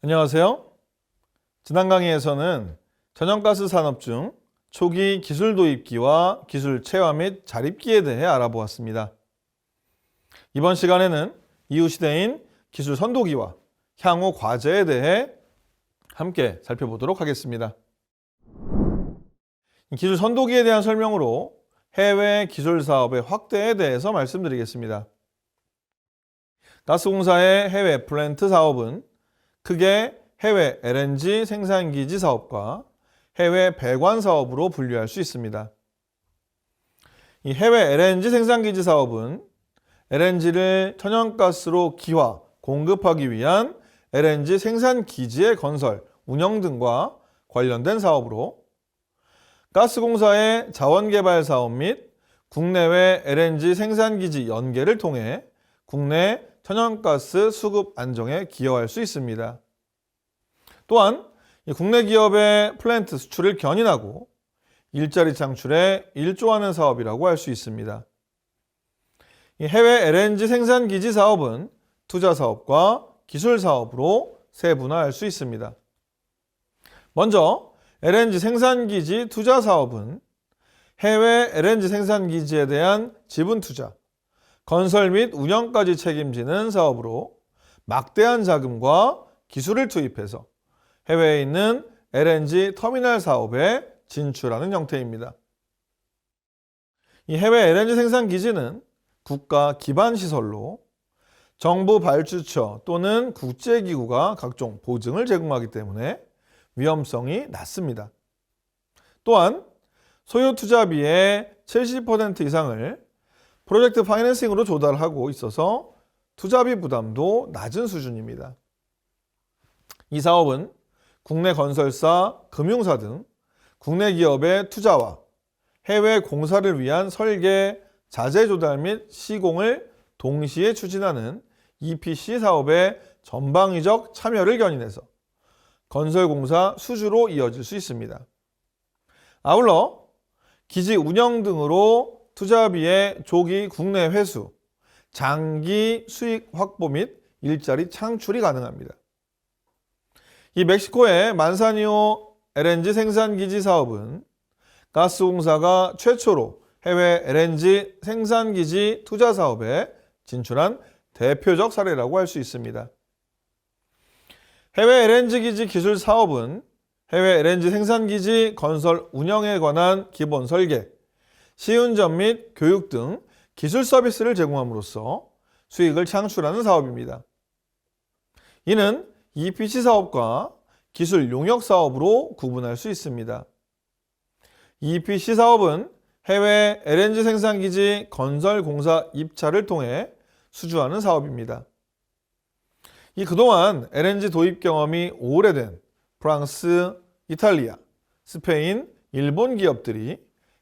안녕하세요. 지난 강의에서는 천연가스 산업 중 초기 기술 도입기와 기술 체화 및 자립기에 대해 알아보았습니다. 이번 시간에는 이후 시대인 기술 선도기와 향후 과제에 대해 함께 살펴보도록 하겠습니다. 기술 선도기에 대한 설명으로 해외 기술 사업의 확대에 대해서 말씀드리겠습니다. 가스공사의 해외 플랜트 사업은 크게 해외 LNG 생산기지 사업과 해외 배관 사업으로 분류할 수 있습니다. 이 해외 LNG 생산기지 사업은 LNG를 천연가스로 기화, 공급하기 위한 LNG 생산기지의 건설, 운영 등과 관련된 사업으로 가스공사의 자원개발 사업 및 국내외 LNG 생산기지 연계를 통해 국내 천연가스 수급 안정에 기여할 수 있습니다. 또한 국내 기업의 플랜트 수출을 견인하고 일자리 창출에 일조하는 사업이라고 할 수 있습니다. 해외 LNG 생산기지 사업은 투자 사업과 기술 사업으로 세분화할 수 있습니다. 먼저 LNG 생산기지 투자 사업은 해외 LNG 생산기지에 대한 지분 투자, 건설 및 운영까지 책임지는 사업으로 막대한 자금과 기술을 투입해서 해외에 있는 LNG 터미널 사업에 진출하는 형태입니다. 이 해외 LNG 생산 기지는 국가 기반 시설로 정부 발주처 또는 국제기구가 각종 보증을 제공하기 때문에 위험성이 낮습니다. 또한 소요 투자비의 70% 이상을 프로젝트 파이낸싱으로 조달하고 있어서 투자비 부담도 낮은 수준입니다. 이 사업은 국내 건설사, 금융사 등 국내 기업의 투자와 해외 공사를 위한 설계, 자재 조달 및 시공을 동시에 추진하는 EPC 사업의 전방위적 참여를 견인해서 건설공사 수주로 이어질 수 있습니다. 아울러 기지 운영 등으로 투자비의 조기 국내 회수, 장기 수익 확보 및 일자리 창출이 가능합니다. 이 멕시코의 만사니오 LNG 생산기지 사업은 가스공사가 최초로 해외 LNG 생산기지 투자 사업에 진출한 대표적 사례라고 할 수 있습니다. 해외 LNG 기지 기술 사업은 해외 LNG 생산기지 건설 운영에 관한 기본 설계, 시운전 및 교육 등 기술 서비스를 제공함으로써 수익을 창출하는 사업입니다. 이는 EPC 사업과 기술 용역 사업으로 구분할 수 있습니다. EPC 사업은 해외 LNG 생산기지 건설 공사 입찰을 통해 수주하는 사업입니다. 그동안 LNG 도입 경험이 오래된 프랑스, 이탈리아, 스페인, 일본 기업들이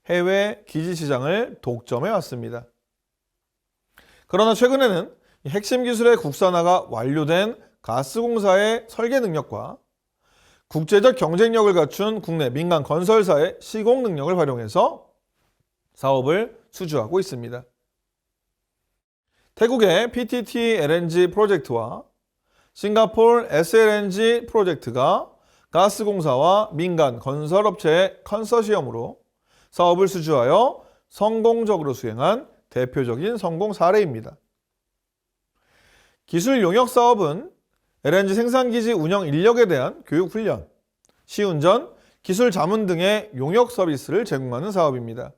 해외 기지 시장을 독점해 왔습니다. 그러나 최근에는 핵심 기술의 국산화가 완료된 가스공사의 설계 능력과 국제적 경쟁력을 갖춘 국내 민간 건설사의 시공 능력을 활용해서 사업을 수주하고 있습니다. 태국의 PTT LNG 프로젝트와 싱가포르 SLNG 프로젝트가 가스공사와 민간 건설업체의 컨소시엄으로 사업을 수주하여 성공적으로 수행한 대표적인 성공 사례입니다. 기술 용역 사업은 LNG 생산기지 운영 인력에 대한 교육 훈련, 시운전, 기술 자문 등의 용역 서비스를 제공하는 사업입니다.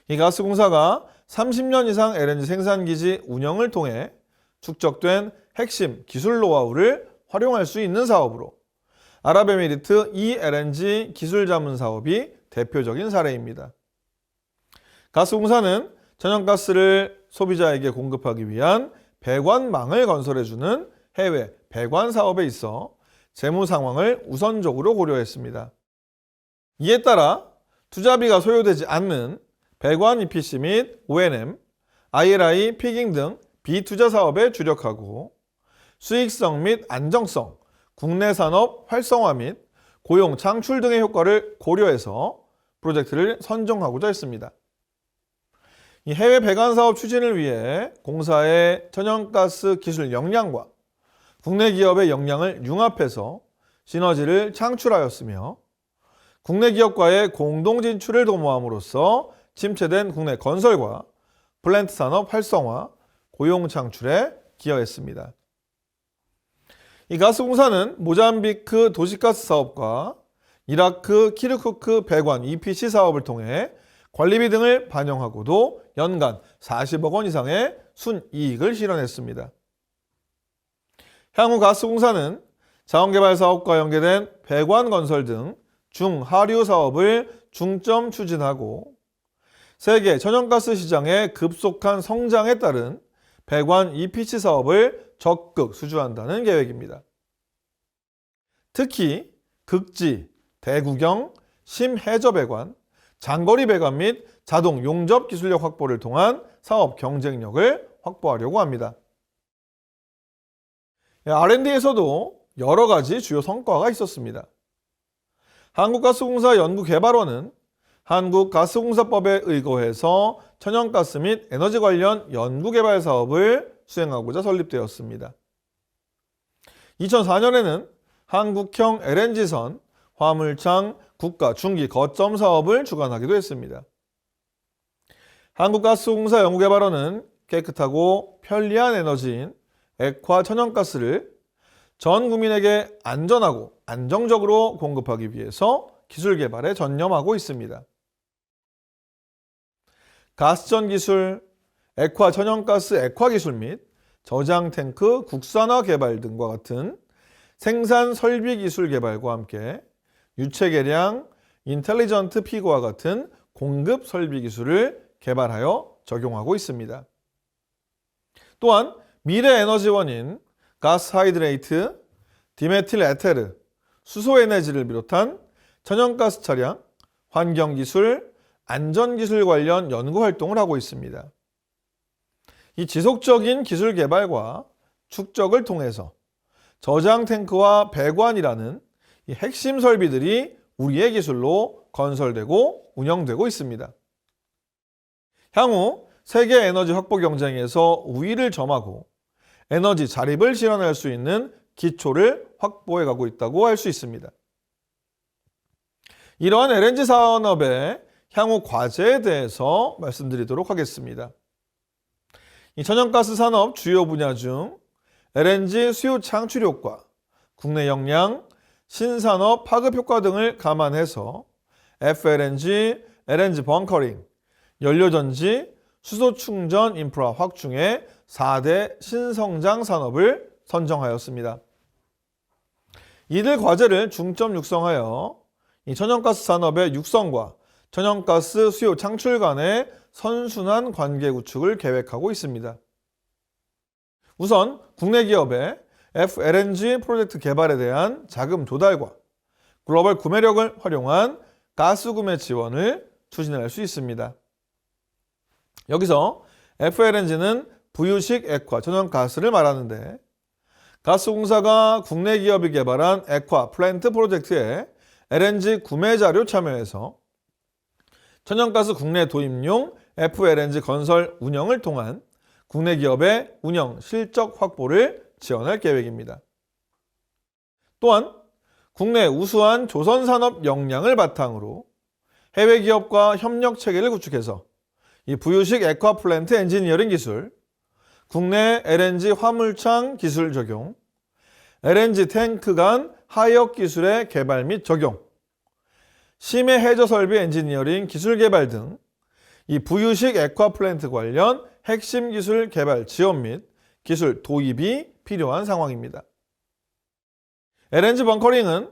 이 가스공사가 30년 이상 LNG 생산기지 운영을 통해 축적된 핵심 기술 노하우를 활용할 수 있는 사업으로 아랍에미리트 ELNG 기술 자문 사업이 대표적인 사례입니다. 가스공사는 천연가스를 소비자에게 공급하기 위한 배관망을 건설해주는 해외 배관 사업에 있어 재무 상황을 우선적으로 고려했습니다. 이에 따라 투자비가 소요되지 않는 배관 EPC 및 O&M, ILI, 피깅 등 비투자 사업에 주력하고 수익성 및 안정성, 국내 산업 활성화 및 고용 창출 등의 효과를 고려해서 프로젝트를 선정하고자 했습니다. 이 해외 배관 사업 추진을 위해 공사의 천연가스 기술 역량과 국내 기업의 역량을 융합해서 시너지를 창출하였으며 국내 기업과의 공동 진출을 도모함으로써 침체된 국내 건설과 플랜트 산업 활성화, 고용 창출에 기여했습니다. 이 가스공사는 모잠비크 도시가스 사업과 이라크 키르쿠크 배관 EPC 사업을 통해 관리비 등을 반영하고도 연간 40억 원 이상의 순이익을 실현했습니다. 향후 가스공사는 자원개발 사업과 연계된 배관 건설 등 중하류 사업을 중점 추진하고 세계 천연가스 시장의 급속한 성장에 따른 배관 EPC 사업을 적극 수주한다는 계획입니다. 특히 극지, 대구경, 심해저 배관, 장거리 배관 및 자동 용접 기술력 확보를 통한 사업 경쟁력을 확보하려고 합니다. R&D에서도 여러 가지 주요 성과가 있었습니다. 한국가스공사 연구개발원은 한국가스공사법에 의거해서 천연가스 및 에너지 관련 연구개발 사업을 수행하고자 설립되었습니다. 2004년에는 한국형 LNG선 화물창 국가 중기 거점 사업을 주관하기도 했습니다. 한국가스공사 연구개발원은 깨끗하고 편리한 에너지인 액화 천연가스를 전 국민에게 안전하고 안정적으로 공급하기 위해서 기술 개발에 전념하고 있습니다. 가스전 기술, 액화 천연가스 액화 기술 및 저장 탱크 국산화 개발 등과 같은 생산 설비 기술 개발과 함께 유체 계량, 인텔리전트 피그와 같은 공급 설비 기술을 개발하여 적용하고 있습니다. 또한 미래 에너지원인 가스 하이드레이트, 디메틸 에테르, 수소 에너지를 비롯한 천연가스 차량, 환경기술, 안전기술 관련 연구 활동을 하고 있습니다. 이 지속적인 기술 개발과 축적을 통해서 저장 탱크와 배관이라는 이 핵심 설비들이 우리의 기술로 건설되고 운영되고 있습니다. 향후 세계 에너지 확보 경쟁에서 우위를 점하고 에너지 자립을 실현할 수 있는 기초를 확보해 가고 있다고 할 수 있습니다. 이러한 LNG 산업의 향후 과제에 대해서 말씀드리도록 하겠습니다. 이 천연가스 산업 주요 분야 중 LNG 수요 창출 효과, 국내 역량, 신산업 파급 효과 등을 감안해서 FLNG, LNG 벙커링, 연료전지, 수소 충전 인프라 확충의 4대 신성장 산업을 선정하였습니다. 이들 과제를 중점 육성하여 이 천연가스 산업의 육성과 천연가스 수요 창출 간의 선순환 관계 구축을 계획하고 있습니다. 우선 국내 기업의 FLNG 프로젝트 개발에 대한 자금 조달과 글로벌 구매력을 활용한 가스 구매 지원을 추진할 수 있습니다. 여기서 FLNG는 부유식 액화 천연가스를 말하는데 가스공사가 국내 기업이 개발한 액화 플랜트 프로젝트에 LNG 구매 자료 참여해서 천연가스 국내 도입용 FLNG 건설 운영을 통한 국내 기업의 운영 실적 확보를 지원할 계획입니다. 또한 국내 우수한 조선산업 역량을 바탕으로 해외 기업과 협력 체계를 구축해서 이 부유식 액화 플랜트 엔지니어링 기술, 국내 LNG 화물창 기술 적용, LNG 탱크 간 하역 기술의 개발 및 적용, 심해 해저 설비 엔지니어링 기술 개발 등 이 부유식 액화 플랜트 관련 핵심 기술 개발 지원 및 기술 도입이 필요한 상황입니다. LNG 벙커링은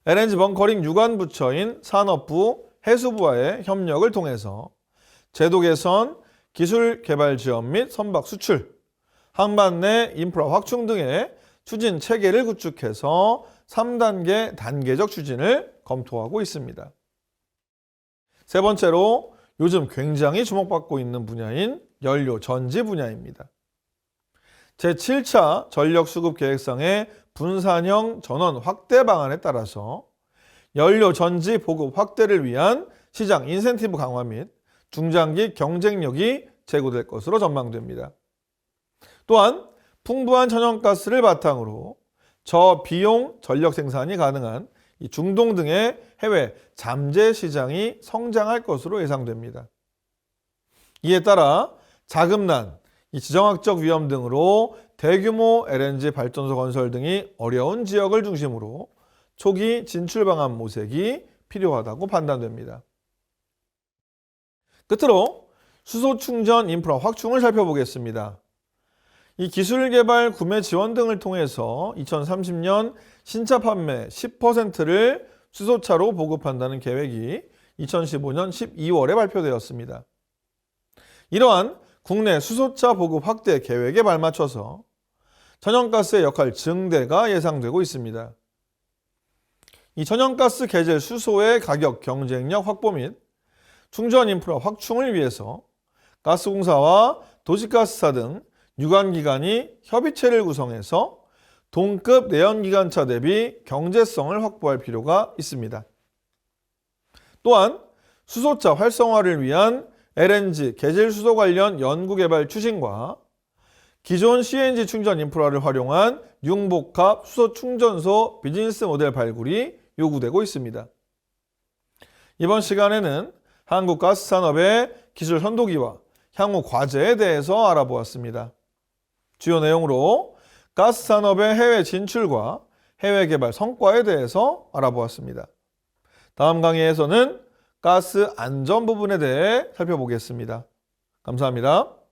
LNG 벙커링 유관 부처인 산업부, 해수부와의 협력을 통해서 제도 개선, 기술 개발 지원 및 선박 수출, 항만 내 인프라 확충 등의 추진 체계를 구축해서 3단계 단계적 추진을 검토하고 있습니다. 세 번째로 요즘 굉장히 주목받고 있는 분야인 연료 전지 분야입니다. 제7차 전력수급계획상의 분산형 전원 확대 방안에 따라서 연료 전지 보급 확대를 위한 시장 인센티브 강화 및 중장기 경쟁력이 제고될 것으로 전망됩니다. 또한 풍부한 천연가스를 바탕으로 저비용 전력 생산이 가능한 이 중동 등의 해외 잠재 시장이 성장할 것으로 예상됩니다. 이에 따라 자금난, 이 지정학적 위험 등으로 대규모 LNG 발전소 건설 등이 어려운 지역을 중심으로 초기 진출 방안 모색이 필요하다고 판단됩니다. 끝으로 수소 충전 인프라 확충을 살펴보겠습니다. 이 기술 개발, 구매 지원 등을 통해서 2030년 신차 판매 10%를 수소차로 보급한다는 계획이 2015년 12월에 발표되었습니다. 이러한 국내 수소차 보급 확대 계획에 발맞춰서 천연가스의 역할 증대가 예상되고 있습니다. 이 천연가스 개제 수소의 가격 경쟁력 확보 및 충전 인프라 확충을 위해서 가스공사와 도시가스사 등 유관기관이 협의체를 구성해서 동급 내연기관차 대비 경제성을 확보할 필요가 있습니다. 또한 수소차 활성화를 위한 LNG 개질 수소 관련 연구개발 추진과 기존 CNG 충전 인프라를 활용한 융복합 수소 충전소 비즈니스 모델 발굴이 요구되고 있습니다. 이번 시간에는 한국 가스 산업의 기술 선도기와 향후 과제에 대해서 알아보았습니다. 주요 내용으로 가스 산업의 해외 진출과 해외 개발 성과에 대해서 알아보았습니다. 다음 강의에서는 가스 안전 부분에 대해 살펴보겠습니다. 감사합니다.